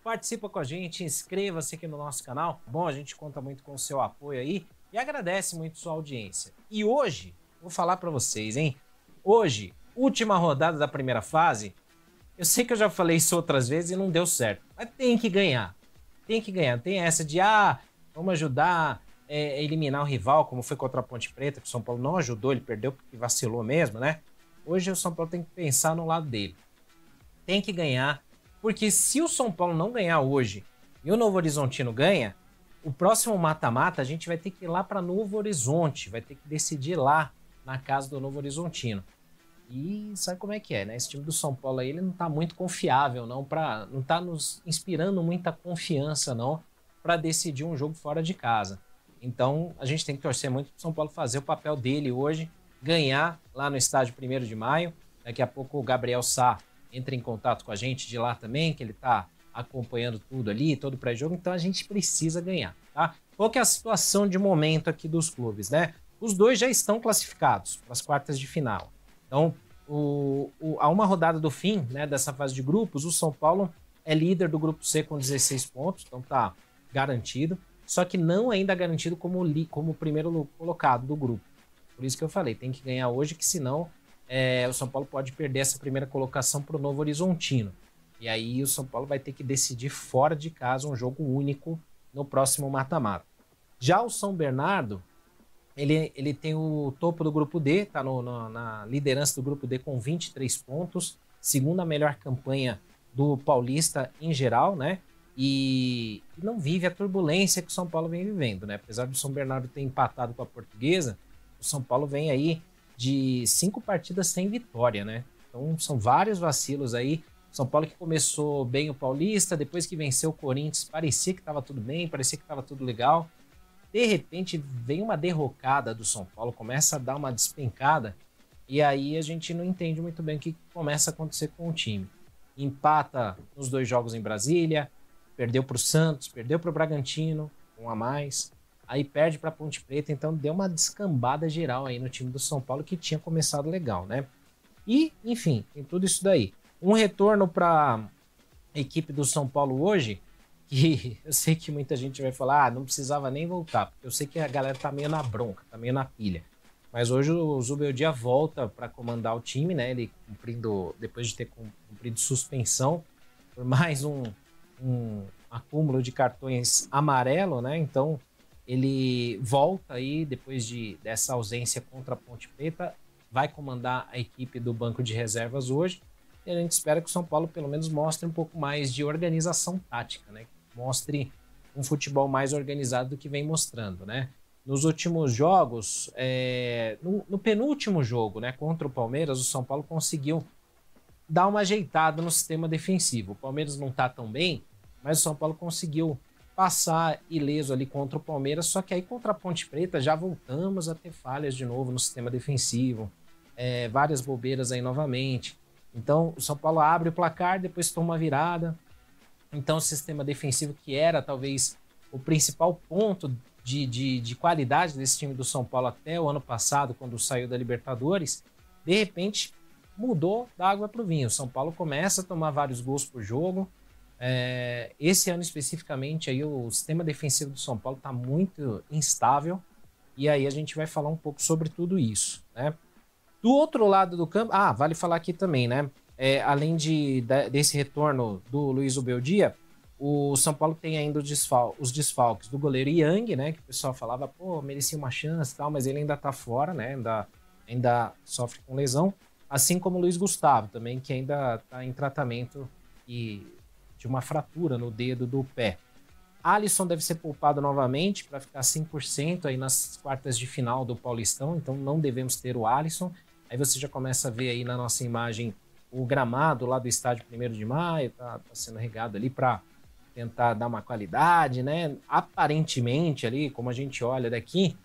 participa com a gente, inscreva-se aqui no nosso canal. Bom, a gente conta muito com o seu apoio aí e agradece muito sua audiência. E hoje, vou falar para vocês, hein? Hoje, última rodada da primeira fase. Eu sei que eu já falei isso outras vezes e não deu certo, mas tem que ganhar. Tem que ganhar. Tem essa de, vamos ajudar a eliminar o rival, como foi contra a Ponte Preta, que o São Paulo não ajudou, ele perdeu porque vacilou mesmo, né? Hoje o São Paulo tem que pensar no lado dele. Tem que ganhar, porque se o São Paulo não ganhar hoje e o Novo Horizontino ganha, o próximo mata-mata a gente vai ter que ir lá para Novo Horizonte, vai ter que decidir lá na casa do Novo Horizontino. E sabe como é que é, né? Esse time do São Paulo aí, ele não tá muito confiável, não tá nos inspirando muita confiança, não, para decidir um jogo fora de casa. Então, a gente tem que torcer muito pro São Paulo fazer o papel dele hoje, ganhar lá no estádio 1º de maio. Daqui a pouco o Gabriel Sá entra em contato com a gente de lá também, que ele tá acompanhando tudo ali, todo o pré-jogo, então a gente precisa ganhar, tá? Qual que é a situação de momento aqui dos clubes, né? Os dois já estão classificados para as quartas de final. Então, a uma rodada do fim, né, dessa fase de grupos, o São Paulo é líder do grupo C com 16 pontos, então tá garantido, só que não ainda garantido como primeiro colocado do grupo. Por isso que eu falei, tem que ganhar hoje, que senão o São Paulo pode perder essa primeira colocação para o Novo Horizontino. E aí o São Paulo vai ter que decidir fora de casa um jogo único no próximo mata-mata. Já o São Bernardo, ele tem o topo do grupo D, tá na liderança do grupo D com 23 pontos, segunda melhor campanha do Paulista em geral, né? E não vive a turbulência que o São Paulo vem vivendo, né? Apesar do São Bernardo ter empatado com a Portuguesa, o São Paulo vem aí de 5 partidas sem vitória, né? Então são vários vacilos aí. São Paulo que começou bem o Paulista, depois que venceu o Corinthians, parecia que estava tudo bem, parecia que estava tudo legal. De repente vem uma derrocada do São Paulo, começa a dar uma despencada, e aí a gente não entende muito bem o que começa a acontecer com o time. Empata nos 2 jogos em Brasília, perdeu para o Santos, perdeu para o Bragantino, 1 a mais, aí perde para a Ponte Preta, então deu uma descambada geral aí no time do São Paulo, que tinha começado legal, né? E, enfim, tem tudo isso daí. Um retorno para a equipe do São Paulo hoje, que eu sei que muita gente vai falar, não precisava nem voltar, porque eu sei que a galera tá meio na bronca, tá meio na pilha. Mas hoje o Zubeldia volta para comandar o time, né? Ele depois de ter cumprido suspensão por mais um acúmulo de cartões amarelo, né? Então ele volta aí depois dessa ausência contra a Ponte Preta, vai comandar a equipe do banco de reservas hoje. E a gente espera que o São Paulo pelo menos mostre um pouco mais de organização tática, né? Mostre um futebol mais organizado do que vem mostrando, né? Nos últimos jogos, no penúltimo jogo, né, contra o Palmeiras, o São Paulo conseguiu dar uma ajeitada no sistema defensivo. O Palmeiras não tá tão bem, mas o São Paulo conseguiu passar ileso ali contra o Palmeiras, só que aí contra a Ponte Preta já voltamos a ter falhas de novo no sistema defensivo, várias bobeiras aí novamente. Então o São Paulo abre o placar, depois toma uma virada. Então o sistema defensivo, que era talvez o principal ponto de qualidade desse time do São Paulo até o ano passado, quando saiu da Libertadores, de repente mudou da água para o vinho. O São Paulo começa a tomar vários gols por jogo. Esse ano especificamente aí o sistema defensivo do São Paulo está muito instável, e aí a gente vai falar um pouco sobre tudo isso, né? Do outro lado do campo, vale falar aqui também, né? Além desse retorno do Luiz Zubeldia, o São Paulo tem ainda os desfalques do goleiro Yang, né? Que o pessoal falava, pô, merecia uma chance e tal, mas ele ainda tá fora, né? Ainda sofre com lesão. Assim como o Luiz Gustavo também, que ainda tá em tratamento de uma fratura no dedo do pé. Alisson deve ser poupado novamente para ficar 100% aí nas quartas de final do Paulistão, então não devemos ter o Alisson. Aí você já começa a ver aí na nossa imagem o gramado lá do estádio 1º de maio, tá sendo regado ali para tentar dar uma qualidade, né? Aparentemente ali, como a gente olha daqui,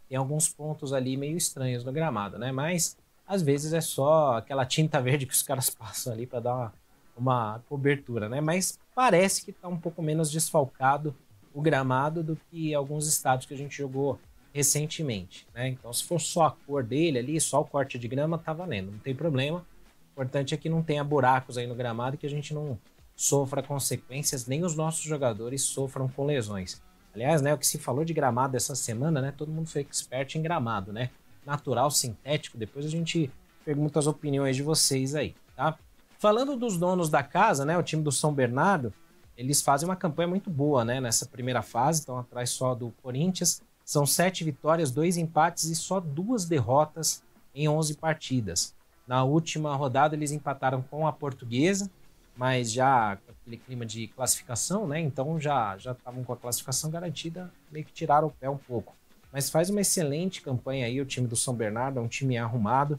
tem alguns pontos ali meio estranhos no gramado, né? Mas às vezes é só aquela tinta verde que os caras passam ali para dar uma cobertura, né? Mas parece que tá um pouco menos desfalcado o gramado do que alguns estádios que a gente jogou recentemente, né? Então, se for só a cor dele ali, só o corte de grama, tá valendo, não tem problema. O importante é que não tenha buracos aí no gramado, que a gente não sofra consequências, nem os nossos jogadores sofram com lesões. Aliás, né, o que se falou de gramado essa semana, né, todo mundo foi expert em gramado, né? Natural, sintético, depois a gente pergunta as opiniões de vocês aí, tá? Falando dos donos da casa, né, o time do São Bernardo, eles fazem uma campanha muito boa, né, nessa primeira fase, estão atrás só do Corinthians, são 7 vitórias, 2 empates e só 2 derrotas em 11 partidas. Na última rodada eles empataram com a Portuguesa, mas já com aquele clima de classificação, né? Então já estavam com a classificação garantida, meio que tiraram o pé um pouco. Mas faz uma excelente campanha aí o time do São Bernardo, é um time arrumado.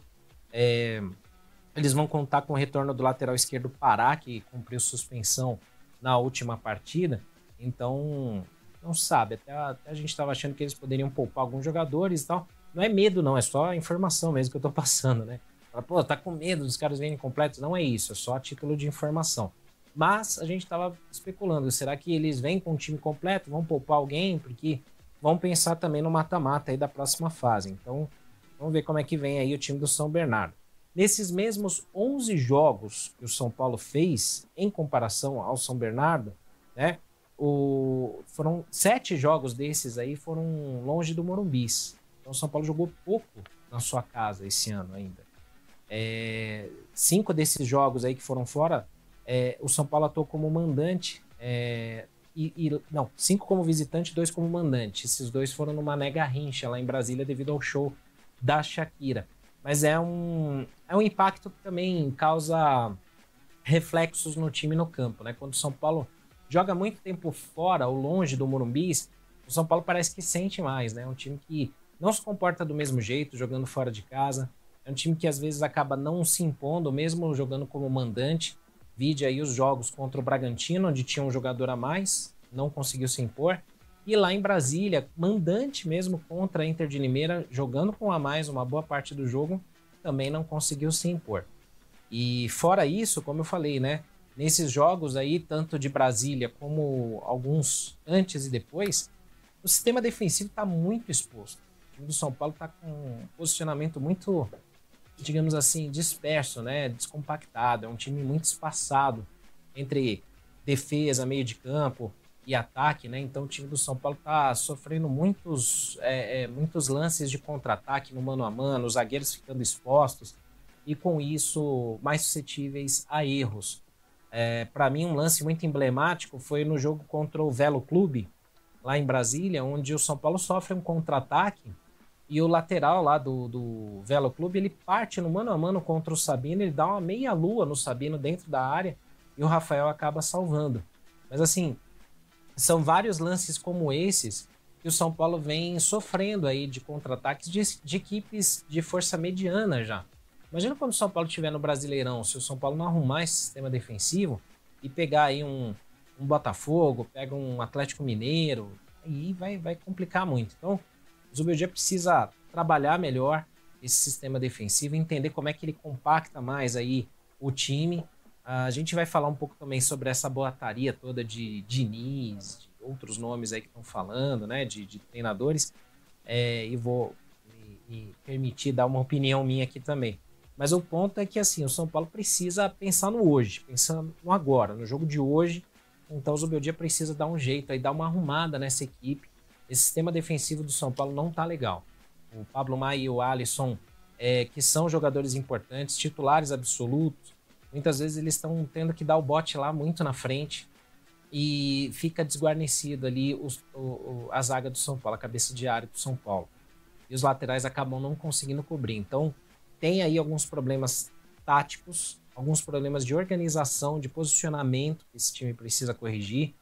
Eles vão contar com o retorno do lateral esquerdo Pará, que cumpriu suspensão na última partida. Então, não sabe, até a gente estava achando que eles poderiam poupar alguns jogadores e tal. Não é medo não, é só informação mesmo que eu tô passando, né? Fala, pô, tá com medo dos caras virem completos? Não é isso, é só a título de informação. Mas a gente tava especulando, será que eles vêm com o time completo? Vão poupar alguém? Porque vão pensar também no mata-mata aí da próxima fase. Então, vamos ver como é que vem aí o time do São Bernardo. Nesses mesmos 11 jogos que o São Paulo fez, em comparação ao São Bernardo, né? Foram 7 jogos desses aí foram longe do Morumbi. Então o São Paulo jogou pouco na sua casa esse ano ainda. 5 desses jogos aí que foram fora, o São Paulo atuou como mandante, não, 5 como visitante, 2 como mandante. Esses 2 foram no Mané Garrincha, lá em Brasília, devido ao show da Shakira. Mas é um impacto que também causa reflexos no time no campo, né? Quando o São Paulo joga muito tempo fora ou longe do Morumbi, o São Paulo parece que sente mais, né? É um time que não se comporta do mesmo jeito jogando fora de casa. É um time que às vezes acaba não se impondo, mesmo jogando como mandante. Vide aí os jogos contra o Bragantino, onde tinha um jogador a mais, não conseguiu se impor. E lá em Brasília, mandante mesmo contra a Inter de Limeira, jogando com a mais uma boa parte do jogo, também não conseguiu se impor. E fora isso, como eu falei, né? Nesses jogos aí, tanto de Brasília como alguns antes e depois, o sistema defensivo está muito exposto. O time do São Paulo está com um posicionamento muito, digamos assim, disperso, né? Descompactado. É um time muito espaçado entre defesa, meio de campo e ataque, né? Então o time do São Paulo está sofrendo muitos lances de contra-ataque no mano a mano, os zagueiros ficando expostos e com isso mais suscetíveis a erros. Para mim, um lance muito emblemático foi no jogo contra o Velo Clube, lá em Brasília, onde o São Paulo sofre um contra-ataque e o lateral lá do Velo Clube, ele parte no mano a mano contra o Sabino, ele dá uma meia-lua no Sabino dentro da área e o Rafael acaba salvando. Mas assim, são vários lances como esses que o São Paulo vem sofrendo aí de contra-ataques de equipes de força mediana já. Imagina quando o São Paulo estiver no Brasileirão, se o São Paulo não arrumar esse sistema defensivo e pegar aí um Botafogo, pega um Atlético Mineiro, aí vai complicar muito. Então, o Zubeldia precisa trabalhar melhor esse sistema defensivo, entender como é que ele compacta mais aí o time. A gente vai falar um pouco também sobre essa boataria toda de Diniz, de outros nomes aí que estão falando, né, de treinadores, e vou me permitir dar uma opinião minha aqui também. Mas o ponto é que assim, o São Paulo precisa pensar no hoje, pensando no agora, no jogo de hoje. Então o Zubeldia precisa dar um jeito aí, dar uma arrumada nessa equipe. Esse sistema defensivo do São Paulo não tá legal. O Pablo Maia e o Alisson, que são jogadores importantes, titulares absolutos, muitas vezes eles estão tendo que dar o bote lá muito na frente e fica desguarnecido ali a zaga do São Paulo, a cabeça de área do São Paulo. E os laterais acabam não conseguindo cobrir. Então tem aí alguns problemas táticos, alguns problemas de organização, de posicionamento que esse time precisa corrigir.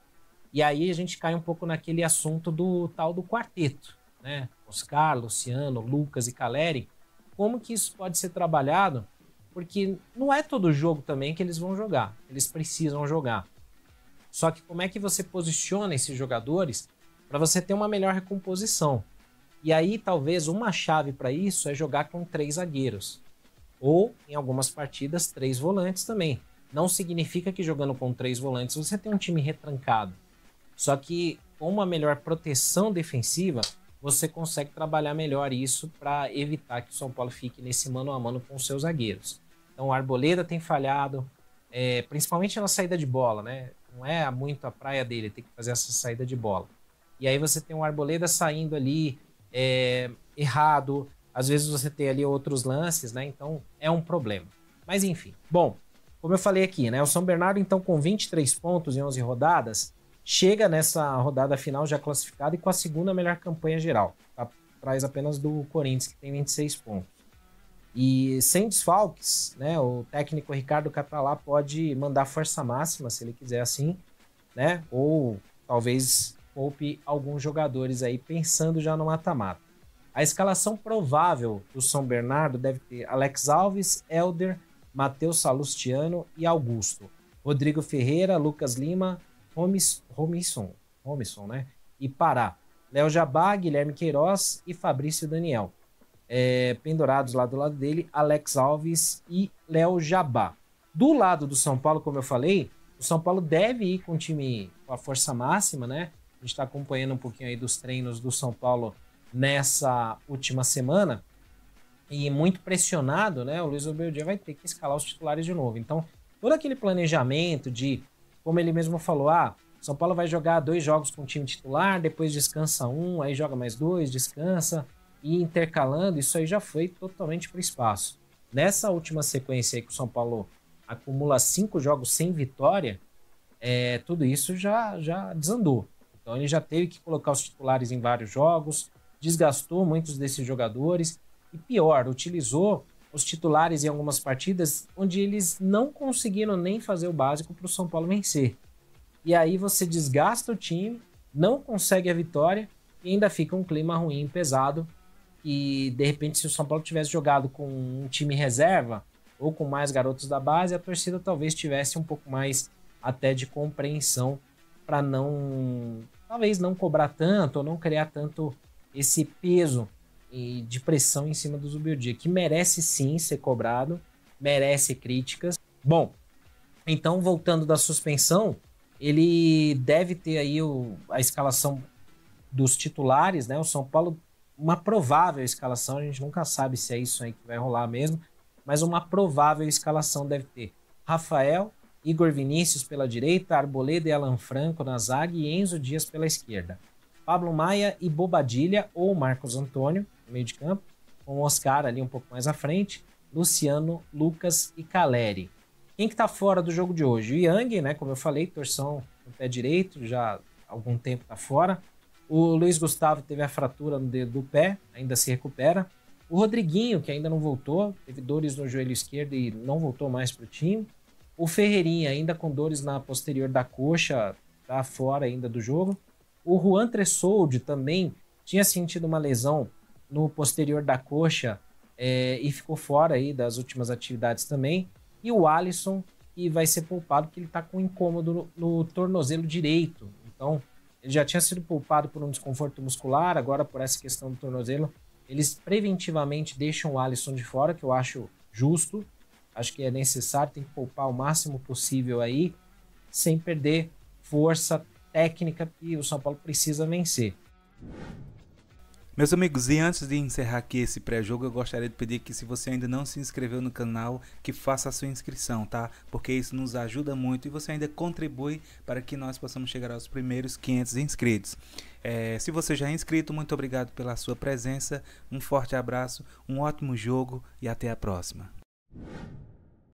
E aí a gente cai um pouco naquele assunto do tal do quarteto, né? Oscar, Luciano, Lucas e Caleri. Como que isso pode ser trabalhado? Porque não é todo jogo também que eles vão jogar. Eles precisam jogar. Só que como é que você posiciona esses jogadores para você ter uma melhor recomposição? E aí talvez uma chave para isso é jogar com 3 zagueiros. Ou, em algumas partidas, 3 volantes também. Não significa que jogando com 3 volantes você tem um time retrancado. Só que com uma melhor proteção defensiva, você consegue trabalhar melhor isso para evitar que o São Paulo fique nesse mano a mano com os seus zagueiros. Então o Arboleda tem falhado, principalmente na saída de bola, né? Não é muito a praia dele, tem que fazer essa saída de bola. E aí você tem um Arboleda saindo ali errado, às vezes você tem ali outros lances, né? Então é um problema. Mas enfim, bom, como eu falei aqui, né? O São Bernardo, então, com 23 pontos em 11 rodadas, chega nessa rodada final já classificado e com a segunda melhor campanha geral. Tá? Atrás apenas do Corinthians, que tem 26 pontos. E sem desfalques, né? O técnico Ricardo Catalá pode mandar força máxima, se ele quiser assim, né? Ou talvez poupe alguns jogadores aí, pensando já no mata-mata. A escalação provável do São Bernardo deve ter Alex Alves, Elder, Matheus Salustiano e Augusto. Rodrigo Ferreira, Lucas Lima, Romisson, né? E Pará. Léo Jabá, Guilherme Queiroz e Fabrício Daniel. Pendurados lá do lado dele, Alex Alves e Léo Jabá. Do lado do São Paulo, como eu falei, o São Paulo deve ir com o time com a força máxima, né? A gente está acompanhando um pouquinho aí dos treinos do São Paulo nessa última semana. E muito pressionado, né? O Luiz Obeldia vai ter que escalar os titulares de novo. Então, todo aquele planejamento de, como ele mesmo falou, São Paulo vai jogar 2 jogos com o time titular, depois descansa um, aí joga mais 2, descansa, e intercalando, isso aí já foi totalmente para o espaço. Nessa última sequência aí que o São Paulo acumula 5 jogos sem vitória, tudo isso já desandou. Então ele já teve que colocar os titulares em vários jogos, desgastou muitos desses jogadores, e pior, utilizou os titulares em algumas partidas onde eles não conseguiram nem fazer o básico para o São Paulo vencer. E aí você desgasta o time, não consegue a vitória e ainda fica um clima ruim, pesado. E de repente, se o São Paulo tivesse jogado com um time reserva ou com mais garotos da base, a torcida talvez tivesse um pouco mais até de compreensão para talvez não cobrar tanto ou não criar tanto esse peso de pressão em cima do Zubeldia, que merece sim ser cobrado, merece críticas. Bom, então voltando da suspensão, ele deve ter aí a escalação dos titulares, né? O São Paulo, uma provável escalação, a gente nunca sabe se é isso aí que vai rolar mesmo, mas uma provável escalação deve ter Rafael, Igor Vinícius pela direita, Arboleda e Alan Franco na zaga e Enzo Dias pela esquerda. Pablo Maia e Bobadilha ou Marcos Antônio no meio de campo, com o Oscar ali um pouco mais à frente, Luciano, Lucas e Caleri. Quem que tá fora do jogo de hoje? O Yang, né, como eu falei, torção no pé direito, já há algum tempo tá fora. O Luiz Gustavo teve a fratura no dedo do pé, ainda se recupera. O Rodriguinho, que ainda não voltou, teve dores no joelho esquerdo e não voltou mais para o time. O Ferreirinha, ainda com dores na posterior da coxa, tá fora ainda do jogo. O Juan Tressoldi também tinha sentido uma lesão no posterior da coxa e ficou fora aí das últimas atividades também. E o Alisson, que vai ser poupado porque ele está com incômodo no tornozelo direito. Então, ele já tinha sido poupado por um desconforto muscular, agora por essa questão do tornozelo. Eles preventivamente deixam o Alisson de fora, que eu acho justo. Acho que é necessário, tem que poupar o máximo possível aí, sem perder força técnica que o São Paulo precisa vencer. Meus amigos, e antes de encerrar aqui esse pré-jogo, eu gostaria de pedir que, se você ainda não se inscreveu no canal, que faça a sua inscrição, tá? Porque isso nos ajuda muito e você ainda contribui para que nós possamos chegar aos primeiros 500 inscritos. Se você já é inscrito, muito obrigado pela sua presença, um forte abraço, um ótimo jogo e até a próxima.